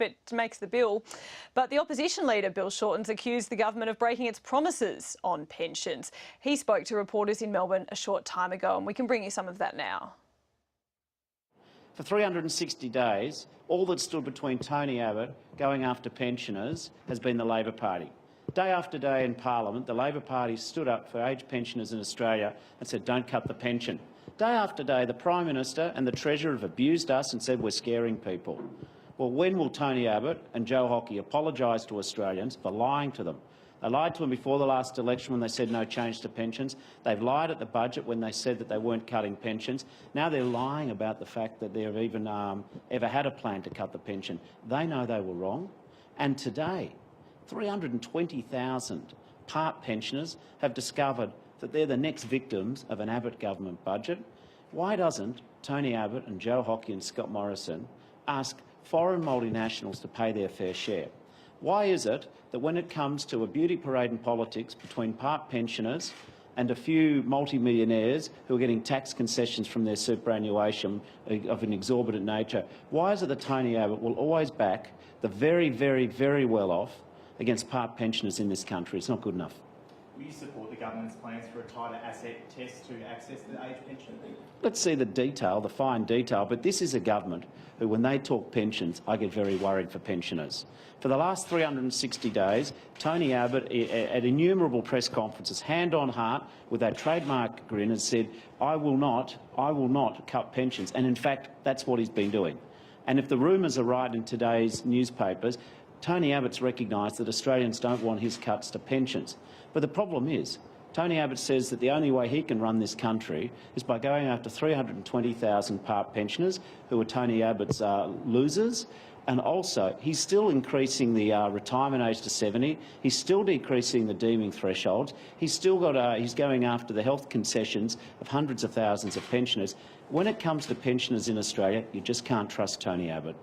it makes the bill. But the opposition leader, Bill Shorten's accused the government of breaking its promises on pensions. He spoke to reporters in Melbourne a short time ago, and we can bring you some of that now. For 360 days, all that stood between Tony Abbott going after pensioners has been the Labor Party. Day after day in Parliament, the Labor Party stood up for aged pensioners in Australia and said, don't cut the pension. Day after day, the Prime Minister and the Treasurer have abused us and said we're scaring people. Well, when will Tony Abbott and Joe Hockey apologise to Australians for lying to them? They lied to them before the last election when they said no change to pensions. They've lied at the budget when they said that they weren't cutting pensions. Now they're lying about the fact that they've even ever had a plan to cut the pension. They know they were wrong. And today, 320,000 part pensioners have discovered that they're the next victims of an Abbott government budget. Why doesn't Tony Abbott and Joe Hockey and Scott Morrison ask foreign multinationals to pay their fair share? Why is it that when it comes to a beauty parade in politics between part pensioners and a few multi-millionaires who are getting tax concessions from their superannuation of an exorbitant nature, why is it that Tony Abbott will always back the very, very, very well-off against part pensioners in this country? It's not good enough. Will you support the government's plans for a tighter asset test to access the age pension? Let's see the detail, the fine detail, but this is a government who, when they talk pensions, I get very worried for pensioners. For the last 360 days, Tony Abbott, at innumerable press conferences, hand on heart, with that trademark grin, has said, I will not cut pensions. And in fact, that's what he's been doing. And if the rumours are right in today's newspapers, Tony Abbott's recognised that Australians don't want his cuts to pensions. But the problem is, Tony Abbott says that the only way he can run this country is by going after 320,000 part pensioners who are Tony Abbott's losers. And also, he's still increasing the retirement age to 70. He's still decreasing the deeming thresholds. He's still got he's going after the health concessions of hundreds of thousands of pensioners. When it comes to pensioners in Australia, you just can't trust Tony Abbott.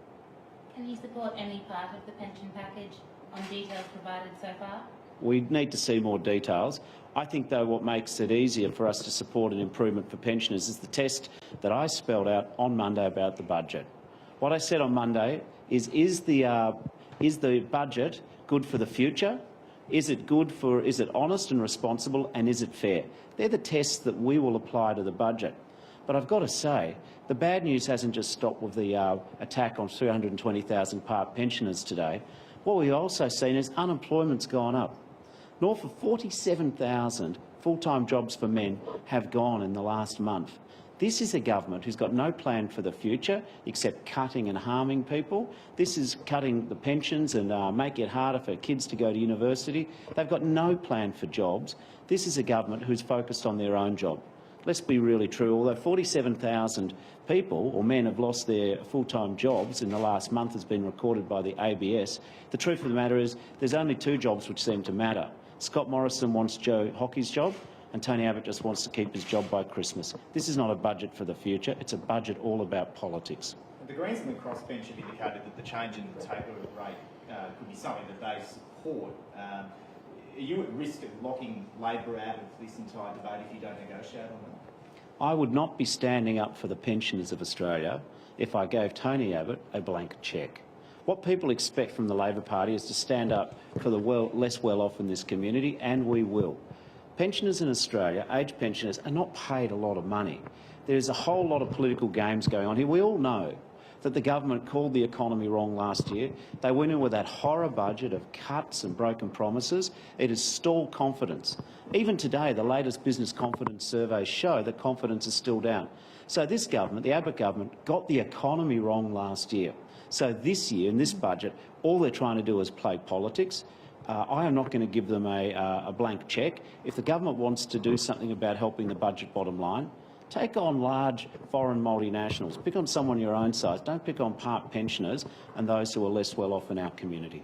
Can you support any part of the pension package on details provided so far? We need to see more details. I think, though, what makes it easier for us to support an improvement for pensioners is the test that I spelled out on Monday about the budget. What I said on Monday is the budget good for the future? Is it honest and responsible, and is it fair? They're the tests that we will apply to the budget. But I've got to say, the bad news hasn't just stopped with the attack on 320,000 part pensioners today. What we've also seen is unemployment's gone up. North of 47,000 full-time jobs for men have gone in the last month. This is a government who's got no plan for the future except cutting and harming people. This is cutting the pensions and making it harder for kids to go to university. They've got no plan for jobs. This is a government who's focused on their own job. Let's be really true. Although 47,000 people or men have lost their full-time jobs in the last month, has been recorded by the ABS, the truth of the matter is there's only two jobs which seem to matter. Scott Morrison wants Joe Hockey's job, and Tony Abbott just wants to keep his job by Christmas. This is not a budget for the future. It's a budget all about politics. The Greens and the Crossbench have indicated that the change in the takeover rate could be something that they support. Are you at risk of locking Labor out of this entire debate if you don't negotiate on that? I would not be standing up for the pensioners of Australia if I gave Tony Abbott a blank cheque. What people expect from the Labor Party is to stand up for the less well-off in this community, and we will. Pensioners in Australia, aged pensioners, are not paid a lot of money. There's a whole lot of political games going on here. We all know that the government called the economy wrong last year. They went in with that horror budget of cuts and broken promises. It has stalled confidence. Even today, the latest business confidence surveys show that confidence is still down. So this government, the Abbott government, got the economy wrong last year. So this year, in this budget, all they're trying to do is play politics. I am not going to give them a blank cheque. If the government wants to do something about helping the budget bottom line, take on large foreign multinationals. Pick on someone your own size. Don't pick on part pensioners and those who are less well off in our community.